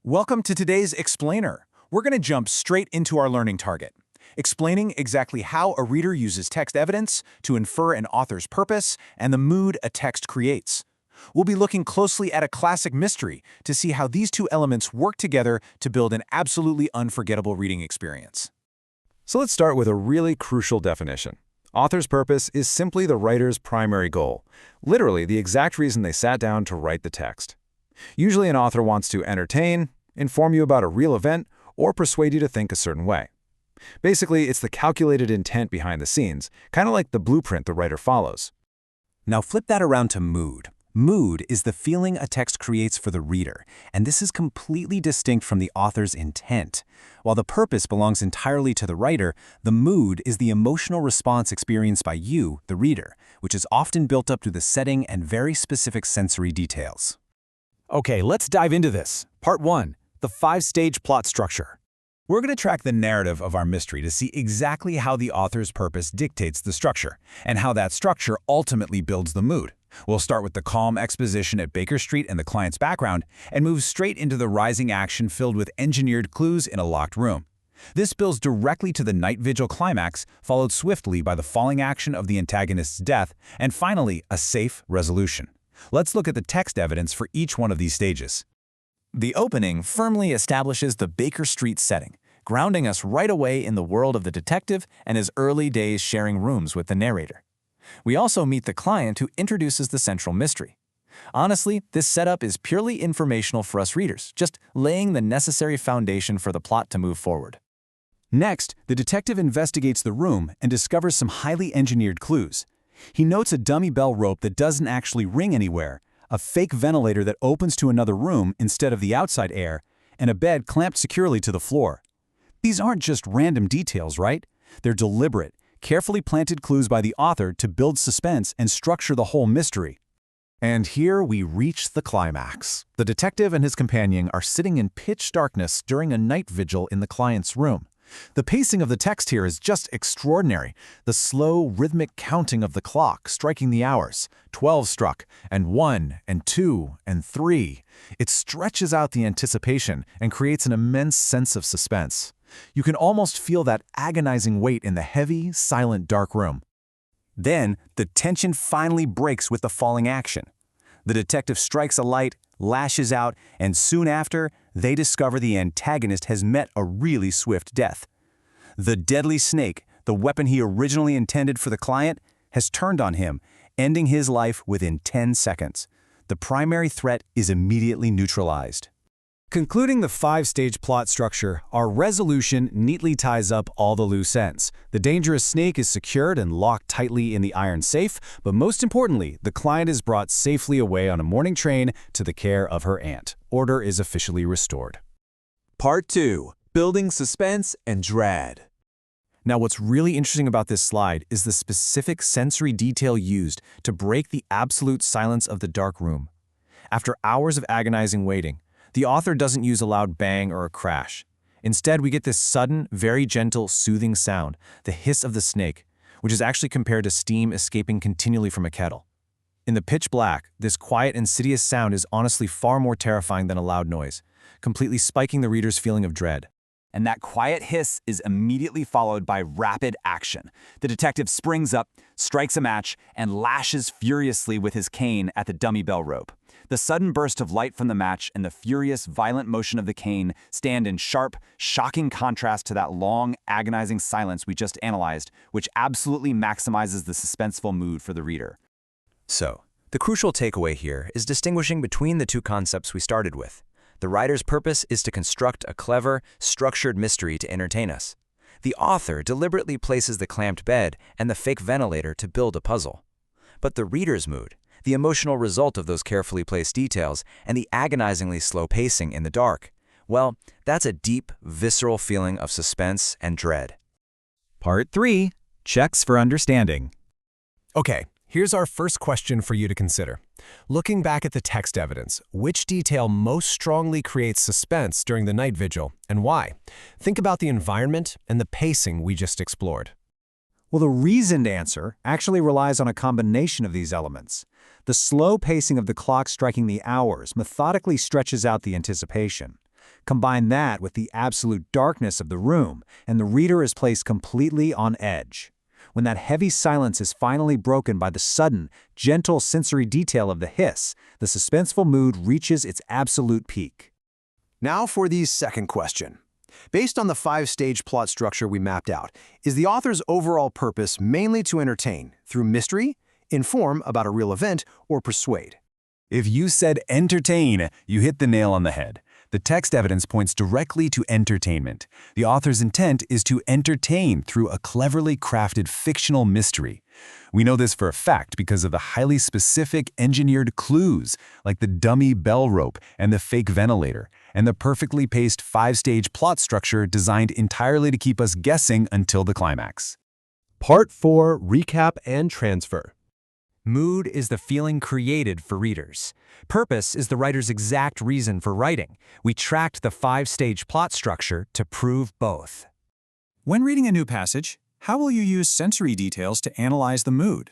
Welcome to today's Explainer. We're going to jump straight into our learning target, explaining exactly how a reader uses text evidence to infer an author's purpose and the mood a text creates. We'll be looking closely at a classic mystery to see how these two elements work together to build an absolutely unforgettable reading experience. So let's start with a really crucial definition. Author's purpose is simply the writer's primary goal, literally the exact reason they sat down to write the text. Usually an author wants to entertain, inform you about a real event, or persuade you to think a certain way. Basically, it's the calculated intent behind the scenes, kind of like the blueprint the writer follows. Now flip that around to mood. Mood is the feeling a text creates for the reader, and this is completely distinct from the author's intent. While the purpose belongs entirely to the writer, the mood is the emotional response experienced by you, the reader, which is often built up through the setting and very specific sensory details. Okay, let's dive into this. Part 1. The 5-stage plot structure. We're going to track the narrative of our mystery to see exactly how the author's purpose dictates the structure, and how that structure ultimately builds the mood. We'll start with the calm exposition at Baker Street and the client's background, and move straight into the rising action filled with engineered clues in a locked room. This builds directly to the night vigil climax, followed swiftly by the falling action of the antagonist's death, and finally, a safe resolution. Let's look at the text evidence for each one of these stages. The opening firmly establishes the Baker Street setting, grounding us right away in the world of the detective and his early days sharing rooms with the narrator. We also meet the client who introduces the central mystery. Honestly, this setup is purely informational for us readers, just laying the necessary foundation for the plot to move forward. Next, the detective investigates the room and discovers some highly engineered clues. He notes a dummy bell rope that doesn't actually ring anywhere, a fake ventilator that opens to another room instead of the outside air, and a bed clamped securely to the floor. These aren't just random details, right? They're deliberate, carefully planted clues by the author to build suspense and structure the whole mystery. And here we reach the climax. The detective and his companion are sitting in pitch darkness during a night vigil in the client's room. The pacing of the text here is just extraordinary. The slow, rhythmic counting of the clock striking the hours, 12 struck, and 1, and 2, and 3. It stretches out the anticipation and creates an immense sense of suspense. You can almost feel that agonizing weight in the heavy, silent, dark room. Then, the tension finally breaks with the falling action. The detective strikes a light, lashes out, and soon after, they discover the antagonist has met a really swift death. The deadly snake, the weapon he originally intended for the client, has turned on him, ending his life within 10 seconds. The primary threat is immediately neutralized. Concluding the 5-stage plot structure, our resolution neatly ties up all the loose ends. The dangerous snake is secured and locked tightly in the iron safe, but most importantly, the client is brought safely away on a morning train to the care of her aunt. Order is officially restored. Part 2. Building suspense and dread. Now, what's really interesting about this slide is the specific sensory detail used to break the absolute silence of the dark room. After hours of agonizing waiting, the author doesn't use a loud bang or a crash. Instead, we get this sudden, very gentle, soothing sound, the hiss of the snake, which is actually compared to steam escaping continually from a kettle. In the pitch black, this quiet, insidious sound is honestly far more terrifying than a loud noise, completely spiking the reader's feeling of dread. And that quiet hiss is immediately followed by rapid action. The detective springs up, strikes a match, and lashes furiously with his cane at the dummy bell rope. The sudden burst of light from the match and the furious, violent motion of the cane stand in sharp, shocking contrast to that long, agonizing silence we just analyzed, which absolutely maximizes the suspenseful mood for the reader. So, the crucial takeaway here is distinguishing between the two concepts we started with. The writer's purpose is to construct a clever, structured mystery to entertain us. The author deliberately places the clamped bed and the fake ventilator to build a puzzle. But the reader's mood, the emotional result of those carefully placed details, and the agonizingly slow pacing in the dark, well, that's a deep, visceral feeling of suspense and dread. Part 3. Checks for understanding. Okay, here's our first question for you to consider. Looking back at the text evidence, which detail most strongly creates suspense during the night vigil, and why? Think about the environment and the pacing we just explored. Well, the reasoned answer actually relies on a combination of these elements. The slow pacing of the clock striking the hours methodically stretches out the anticipation. Combine that with the absolute darkness of the room, and the reader is placed completely on edge. When that heavy silence is finally broken by the sudden, gentle sensory detail of the hiss, the suspenseful mood reaches its absolute peak. Now for the second question. Based on the 5-stage plot structure we mapped out, is the author's overall purpose mainly to entertain, through mystery, inform about a real event, or persuade? If you said entertain, you hit the nail on the head. The text evidence points directly to entertainment. The author's intent is to entertain through a cleverly crafted fictional mystery. We know this for a fact because of the highly specific engineered clues, like the dummy bell rope and the fake ventilator, and the perfectly paced 5-stage plot structure designed entirely to keep us guessing until the climax. Part 4, Recap and Transfer. Mood is the feeling created for readers. Purpose is the writer's exact reason for writing. We tracked the 5-stage plot structure to prove both. When reading a new passage, how will you use sensory details to analyze the mood?